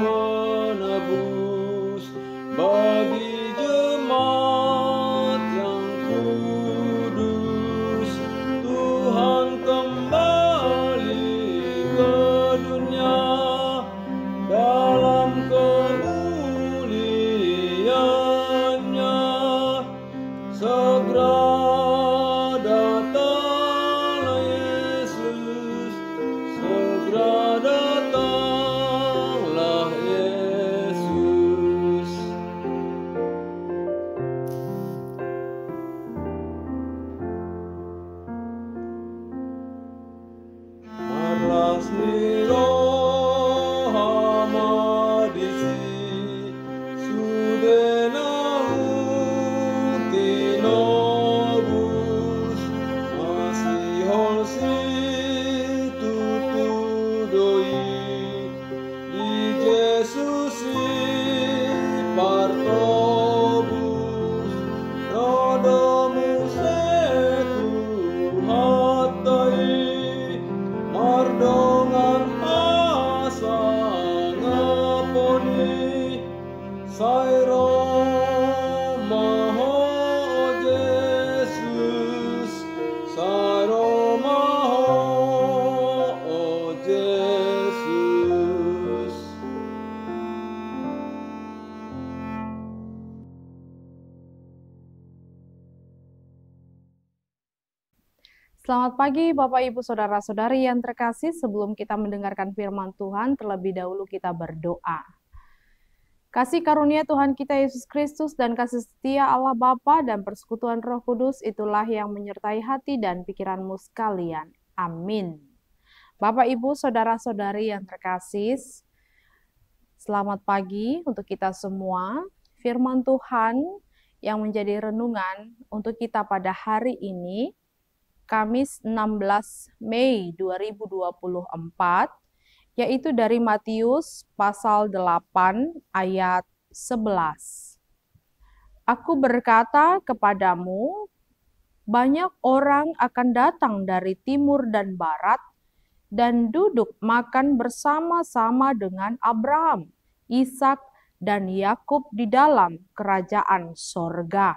penebus bagi jemaat yang kudus. Tuhan kembali ke dunia dalam kemuliaannya. Segera datanglah Yesus, segera datanglah Yesus. Marlas niro hamadisi sudenahu tinobus masihol tutudoi di Jesusi partobus rodomu seku hatai mardongan asa ngaponi sairo maho Jesus, sairo maho Jesus. Selamat pagi Bapak Ibu Saudara-saudari yang terkasih. Sebelum kita mendengarkan firman Tuhan, terlebih dahulu kita berdoa. Kasih karunia Tuhan kita Yesus Kristus dan kasih setia Allah Bapa dan persekutuan Roh Kudus itulah yang menyertai hati dan pikiranmu sekalian. Amin. Bapak Ibu Saudara-saudari yang terkasih, selamat pagi untuk kita semua. Firman Tuhan yang menjadi renungan untuk kita pada hari ini, Kamis 16 Mei 2024, yaitu dari Matius pasal 8 ayat 11. Aku berkata kepadamu, banyak orang akan datang dari timur dan barat dan duduk makan bersama-sama dengan Abraham, Ishak, dan Yakub di dalam kerajaan sorga.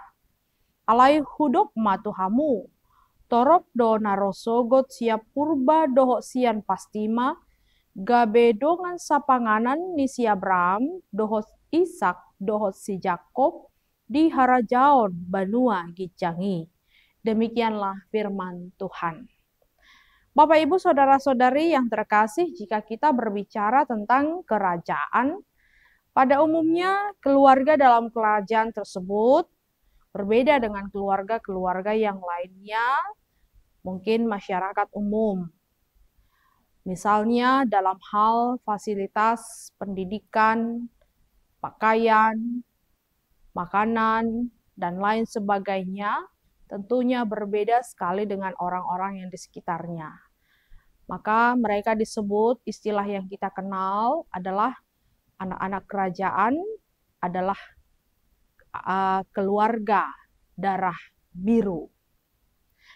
Alai hudok matuhamu, torop do narosogot siap purba doho sian pastima, gabe dongan sapanganan ni si Abraham, doho Ishak, doho si Jakob, di harajaon banua gijangi. Demikianlah firman Tuhan. Bapak Ibu Saudara-saudari yang terkasih, jika kita berbicara tentang kerajaan, pada umumnya keluarga dalam kerajaan tersebut berbeda dengan keluarga-keluarga yang lainnya, mungkin masyarakat umum. Misalnya dalam hal fasilitas pendidikan, pakaian, makanan, dan lain sebagainya, tentunya berbeda sekali dengan orang-orang yang di sekitarnya. Maka mereka disebut, istilah yang kita kenal adalah anak-anak kerajaan, adalah keluarga darah biru.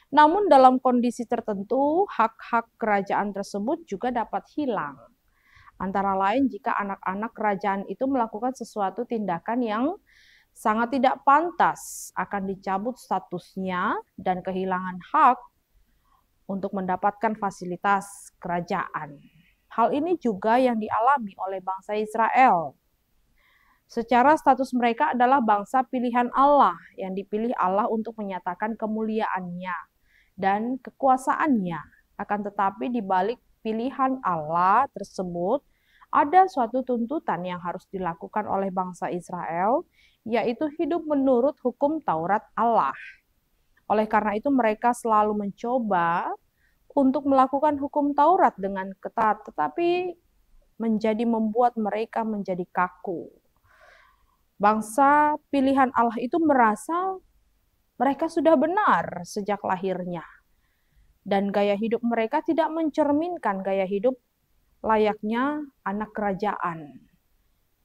Namun dalam kondisi tertentu, hak-hak kerajaan tersebut juga dapat hilang. Antara lain jika anak-anak kerajaan itu melakukan sesuatu tindakan yang sangat tidak pantas, akan dicabut statusnya dan kehilangan hak untuk mendapatkan fasilitas kerajaan. Hal ini juga yang dialami oleh bangsa Israel. Secara status mereka adalah bangsa pilihan Allah, yang dipilih Allah untuk menyatakan kemuliaannya dan kekuasaannya. Akan tetapi di balik pilihan Allah tersebut, ada suatu tuntutan yang harus dilakukan oleh bangsa Israel, yaitu hidup menurut hukum Taurat Allah. Oleh karena itu mereka selalu mencoba untuk melakukan hukum Taurat dengan ketat, tetapi membuat mereka menjadi kaku. Bangsa pilihan Allah itu merasa mereka sudah benar sejak lahirnya. Dan gaya hidup mereka tidak mencerminkan gaya hidup layaknya anak kerajaan.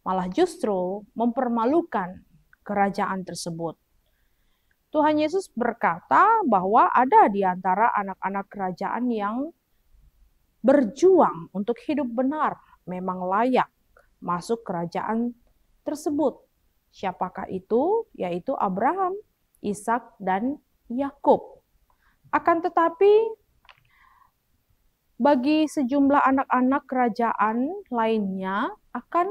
Malah justru mempermalukan kerajaan tersebut. Tuhan Yesus berkata bahwa ada di antara anak-anak kerajaan yang berjuang untuk hidup benar, memang layak. masuk kerajaan tersebut. Siapakah itu? Yaitu Abraham, Ishak, dan Yakub. Akan tetapi bagi sejumlah anak-anak kerajaan lainnya akan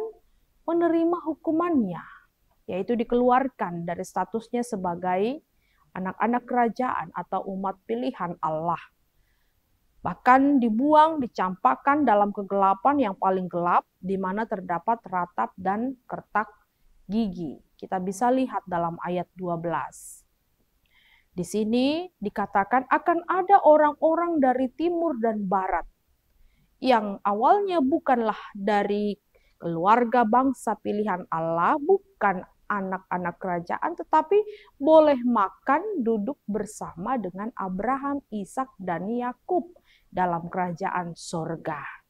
menerima hukumannya, yaitu dikeluarkan dari statusnya sebagai anak-anak kerajaan atau umat pilihan Allah. Bahkan dibuang, dicampakkan dalam kegelapan yang paling gelap, di mana terdapat ratap dan kertak gigi. Kita bisa lihat dalam ayat 12. Di sini dikatakan akan ada orang-orang dari timur dan barat yang awalnya bukanlah dari keluarga bangsa pilihan Allah, bukan anak-anak kerajaan, tetapi boleh makan duduk bersama dengan Abraham, Ishak, dan Yakub dalam kerajaan sorga.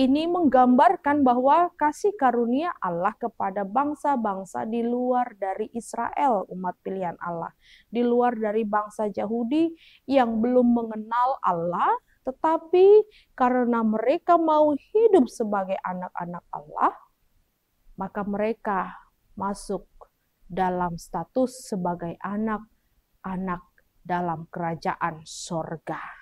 Ini menggambarkan bahwa kasih karunia Allah kepada bangsa-bangsa di luar dari Israel, umat pilihan Allah, di luar dari bangsa Yahudi yang belum mengenal Allah, tetapi karena mereka mau hidup sebagai anak-anak Allah, maka mereka masuk dalam status sebagai anak-anak dalam kerajaan sorga.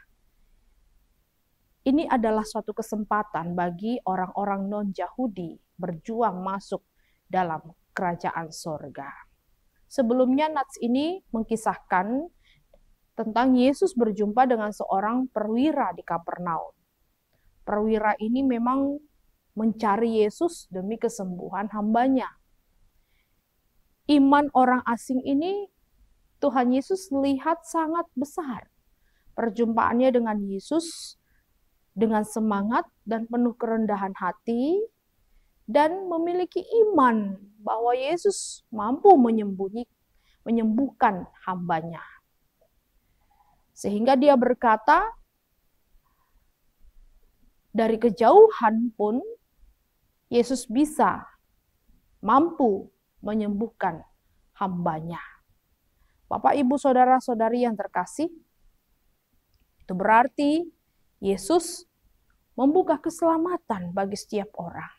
Ini adalah suatu kesempatan bagi orang-orang non-Yahudi berjuang masuk dalam kerajaan sorga. Sebelumnya Nats ini mengkisahkan tentang Yesus berjumpa dengan seorang perwira di Kapernaum. Perwira ini memang mencari Yesus demi kesembuhan hambanya. Iman orang asing ini Tuhan Yesus lihat sangat besar. Perjumpaannya dengan Yesus dengan semangat dan penuh kerendahan hati dan memiliki iman bahwa Yesus mampu menyembuhkan hambanya. Sehingga dia berkata, dari kejauhan pun Yesus bisa mampu menyembuhkan hambanya. Bapak, Ibu, Saudara-saudari yang terkasih, itu berarti Yesus membuka keselamatan bagi setiap orang.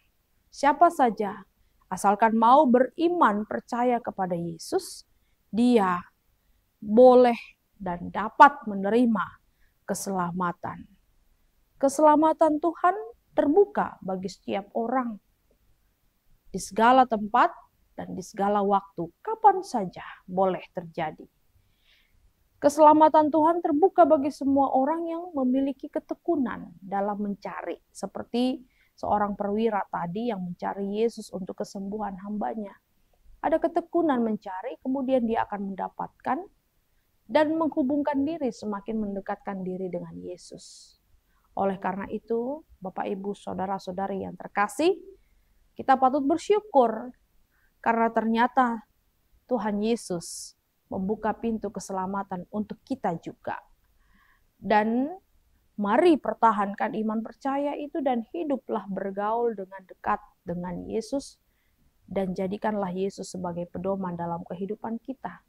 Siapa saja, asalkan mau beriman percaya kepada Yesus, dia boleh dan dapat menerima keselamatan. Keselamatan Tuhan terbuka bagi setiap orang di segala tempat dan di segala waktu, kapan saja boleh terjadi. Keselamatan Tuhan terbuka bagi semua orang yang memiliki ketekunan dalam mencari, seperti seorang perwira tadi yang mencari Yesus untuk kesembuhan hambanya. Ada ketekunan mencari, kemudian dia akan mendapatkan dan menghubungkan diri, semakin mendekatkan diri dengan Yesus. Oleh karena itu, Bapak, Ibu, Saudara-saudari yang terkasih, kita patut bersyukur karena ternyata Tuhan Yesus membuka pintu keselamatan untuk kita juga. Dan mari pertahankan iman percaya itu dan hiduplah bergaul dengan dekat dengan Yesus dan jadikanlah Yesus sebagai pedoman dalam kehidupan kita.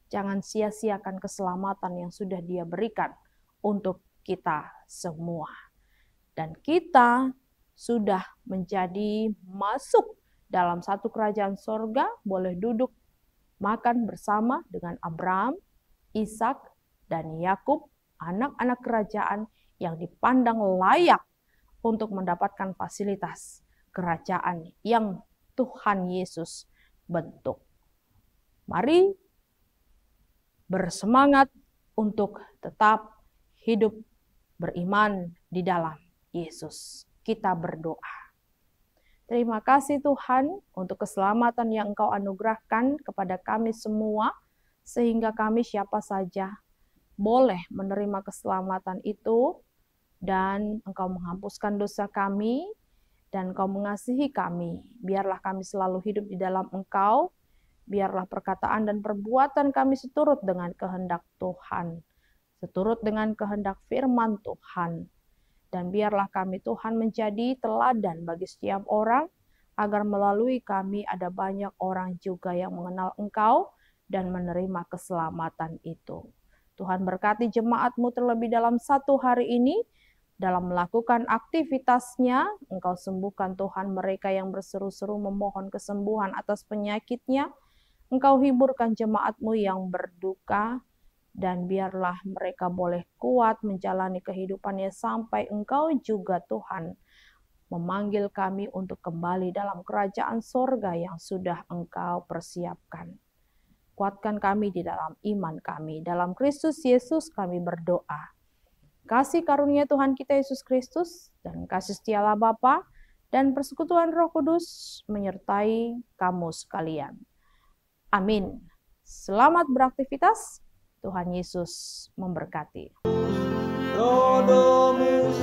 Jangan sia-siakan keselamatan yang sudah Dia berikan untuk kita semua. Dan kita sudah menjadi masuk dalam satu kerajaan sorga, boleh duduk makan bersama dengan Abraham, Ishak, dan Yakub, anak-anak kerajaan yang dipandang layak untuk mendapatkan fasilitas kerajaan yang Tuhan Yesus bentuk. Mari bersemangat untuk tetap hidup beriman di dalam Yesus. Kita berdoa. Terima kasih Tuhan untuk keselamatan yang Engkau anugerahkan kepada kami semua, sehingga kami siapa saja boleh menerima keselamatan itu, dan Engkau menghapuskan dosa kami, dan Engkau mengasihi kami. Biarlah kami selalu hidup di dalam Engkau, biarlah perkataan dan perbuatan kami seturut dengan kehendak Tuhan, seturut dengan kehendak firman Tuhan. Dan biarlah kami Tuhan menjadi teladan bagi setiap orang, agar melalui kami ada banyak orang juga yang mengenal Engkau dan menerima keselamatan itu. Tuhan berkati jemaat-Mu terlebih dalam satu hari ini, Dalam melakukan aktivitasnya, Engkau sembuhkan Tuhan mereka yang berseru-seru memohon kesembuhan atas penyakitnya. Engkau hiburkan jemaat-Mu yang berduka, dan biarlah mereka boleh kuat menjalani kehidupannya sampai Engkau juga Tuhan memanggil kami untuk kembali dalam kerajaan sorga yang sudah Engkau persiapkan. Kuatkan kami di dalam iman kami. Dalam Kristus Yesus kami berdoa. Kasih karunia Tuhan kita Yesus Kristus dan kasih setia Allah Bapa dan persekutuan Roh Kudus menyertai kamu sekalian. Amin. Selamat beraktivitas. Tuhan Yesus memberkati. Rodomu